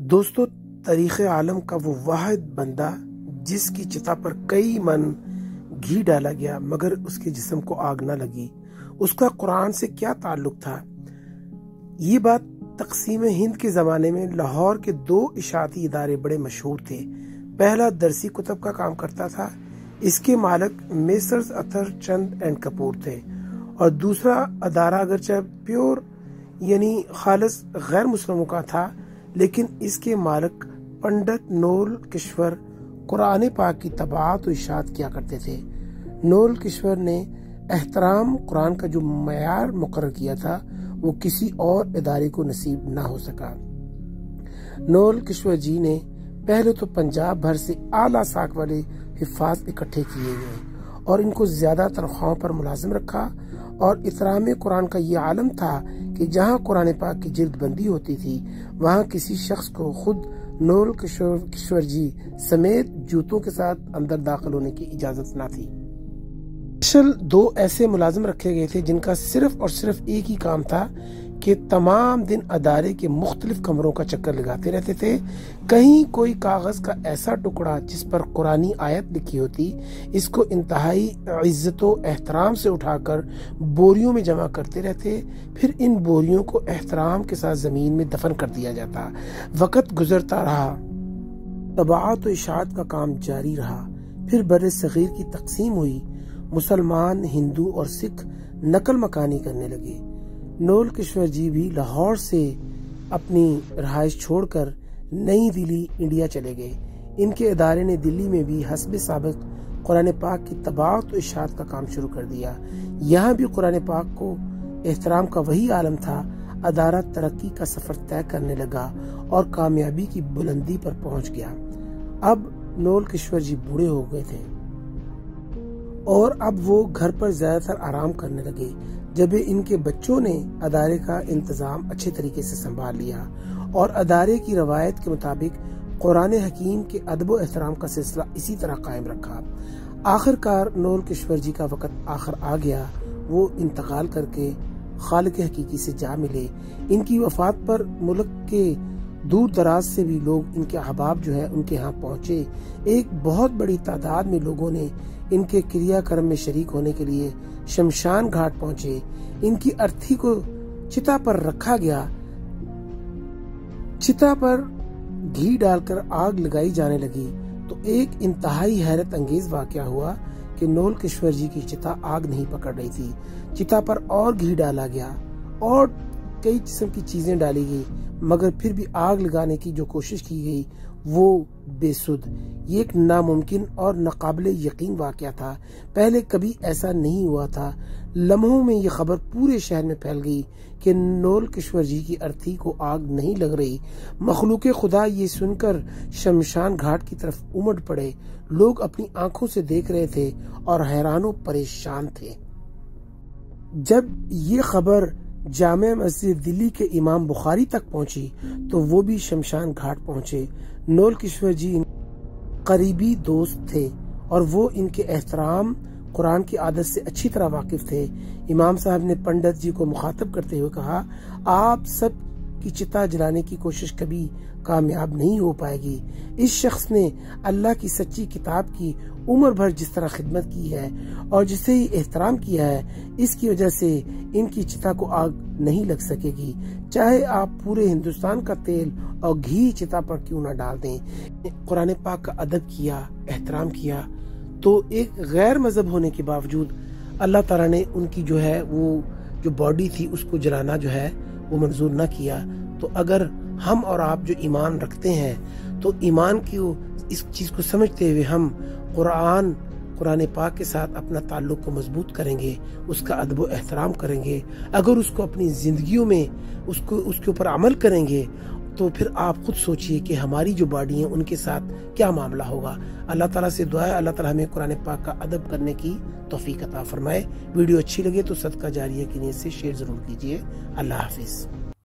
دوستو، تاریخ عالم کا وہ واحد بندہ جس کی چتا پر کئی من گھی ڈالا گیا مگر اس کے جسم کو آگ نہ لگی، اس کا قرآن سے کیا تعلق تھا؟ یہ بات تقسیم ہند کے زمانے میں لاہور کے 2 اشاعتی ادارے بڑے مشہور تھے۔ پہلا درسی کتب کا کام کرتا تھا، اس کے مالک میسرز اطہر چند اینڈ کپور تھے، اور دوسرا ادارہ اگرچہ پیور یعنی خالص غیر مسلموں کا تھا لیکن اس کے مالک پنڈت نول کشور قرآن پاک کی طباعت و اشاعت کیا کرتے تھے۔ نول کشور نے احترام قرآن کا جو معیار مقرر کیا تھا وہ کسی اور ادارے کو نصیب نہ ہو سکا۔ نول کشور جی نے پہلے تو پنجاب بھر سے اعلیٰ ساکھ والے حفاظ اکٹھے کیے گئے اور ان کو زیادہ تنخواہوں پر ملازم رکھا، اور احترام قرآن کا یہ عالم تھا کہ جہاں قرآن پاک کی جلد بندی ہوتی تھی وہاں کسی شخص کو خود نول کشور جی سمیت جوتوں کے ساتھ اندر داخل ہونے کی اجازت نہ تھی۔ 2 ایسے ملازم رکھے گئے تھے جن کا صرف اور صرف ایک ہی کام تھا کہ تمام دن ادارے کے مختلف کمروں کا چکر لگاتے رہتے تھے۔ کہیں کوئی کاغذ کا ایسا ٹکڑا جس پر قرآنی آیت لکھی ہوتی، اس کو انتہائی عزت و احترام سے اٹھا کر بوریوں میں جمع کرتے رہتے، پھر ان بوریوں کو احترام کے ساتھ زمین میں دفن کر دیا جاتا۔ وقت گزرتا رہا، طباعت و اشاعت کا کام جاری رہا، پھر بر صغیر کی تقسیم ہوئی، مسلمان، ہندو اور سکھ نقل مکانی کرنے لگے۔ نول کشور جی بھی لاہور سے اپنی رہائش چھوڑ کر نئی دلی انڈیا چلے گئے۔ ان کے ادارے نے دلی میں بھی حسب سابق قرآن پاک کی طباعت و اشاعت کا کام شروع کر دیا۔ یہاں بھی قرآن پاک کو احترام کا وہی عالم تھا۔ ادارہ ترقی کا سفر طے کرنے لگا اور کامیابی کی بلندی پر پہنچ گیا۔ اب نول کشور جی بوڑھے ہو گئے تھے اور اب وہ گھر پر زیادہ تر آرام کرنے لگے، جب ان کے بچوں نے ادارے کا انتظام اچھے طریقے سے سنبھال لیا اور ادارے کی روایت کے مطابق قرآن حکیم کے ادب و احترام کا سلسلہ اسی طرح قائم رکھا۔ آخر کار نول کشور جی کا وقت آخر آ گیا، وہ انتقال کر کے خالق حقیقی سے جا ملے۔ ان کی وفات پر ملک کے دور دراز سے بھی لوگ ان کے احباب جو ہے ان کے ہاں پہنچے۔ ایک بہت بڑی تعداد میں لوگوں نے ان کے کریا کرم میں شریک ہونے کے لیے شمشان گھاٹ پہنچے۔ ان کی ارتھی کو چتا پر رکھا گیا، چتا پر گھی ڈال کر آگ لگائی جانے لگی تو ایک انتہائی حیرت انگیز واقعہ ہوا کہ نول کشور جی کی چتا آگ نہیں پکڑ رہی تھی۔ چتا پر اور گھی ڈالا گیا اور کئی قسم کی چیزیں ڈالی گئی مگر پھر بھی آگ لگانے کی جو کوشش کی گئی وہ بے سود۔ یہ ایک ناممکن اور ناقابل یقین واقعہ تھا، پہلے کبھی ایسا نہیں ہوا تھا۔ لمحوں میں یہ خبر پورے شہر میں پھیل گئی کہ نول کشور جی کی ارتھی کو آگ نہیں لگ رہی۔ مخلوق خدا یہ سن کر شمشان گھاٹ کی طرف امڑ پڑے۔ لوگ اپنی آنکھوں سے دیکھ رہے تھے اور حیران و پریشان تھے۔ جب یہ خبر جامع مسجد دلی کے امام بخاری تک پہنچی تو وہ بھی شمشان گھاٹ پہنچے۔ نول کشور جی قریبی دوست تھے اور وہ ان کے احترام قرآن کی عادت سے اچھی طرح واقف تھے۔ امام صاحب نے پنڈت جی کو مخاطب کرتے ہوئے کہا، آپ سب کی چتا جلانے کی کوشش کبھی کامیاب نہیں ہو پائے گی۔ اس شخص نے اللہ کی سچی کتاب کی عمر بھر جس طرح خدمت کی ہے اور جسے ہی احترام کیا ہے، اس کی وجہ سے ان کی چتا کو آگ نہیں لگ سکے گی، چاہے آپ پورے ہندوستان کا تیل اور گھی چتا پر کیوں نہ ڈال دیں۔ قرآن پاک کا ادب کیا، احترام کیا، تو ایک غیر مذہب ہونے کے باوجود اللہ تعالیٰ نے ان کی جو ہے وہ جو باڈی تھی اس کو جلانا جو ہے وہ منظور نہ کیا۔ تو اگر ہم اور آپ جو ایمان رکھتے ہیں تو ایمان کی اس چیز کو سمجھتے ہوئے ہم قرآن پاک کے ساتھ اپنا تعلق کو مضبوط کریں گے، اس کا ادب و احترام کریں گے، اگر اس کو اپنی زندگیوں میں اس کے اوپر عمل کریں گے تو پھر آپ خود سوچئے کہ ہماری جو باڈی ہیں ان کے ساتھ کیا معاملہ ہوگا۔ اللہ تعالیٰ سے دعا ہے اللہ تعالیٰ ہمیں قرآن پاک کا ادب کرنے کی توفیق عطا فرمائے۔ ویڈیو اچھی لگے تو صدقہ جاریہ کی نیت سے شیئر ضرور کیجیے۔ اللہ حافظ۔